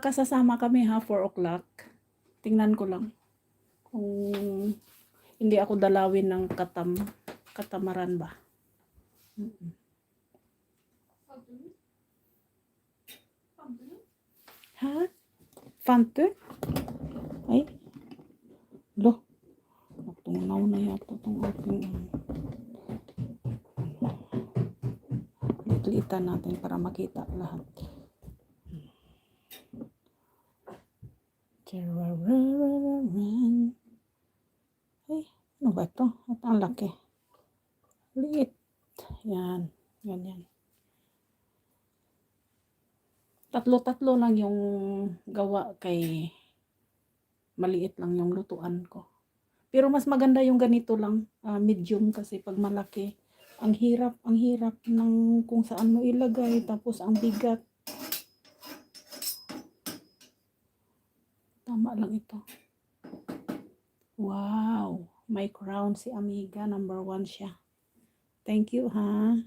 magkakasasama kami ha, 4 o'clock. Tingnan ko lang kung hindi ako dalawin ng katamaran ba. Ha? Fante? Ay. Lo. Natunaw na yata itong ating litan natin para makita lahat. Ay, ano ba ito? At ang laki. Liit. Yan. Ganyan. Tatlo-tatlo lang yung gawa kay maliit lang yung lutuan ko. Pero mas maganda yung ganito lang, medium kasi pag malaki, ang hirap ng kung saan mo ilagay, tapos ang bigat. Tama lang ito. Wow, may crown si Amiga, number 1 siya. Thank you ha.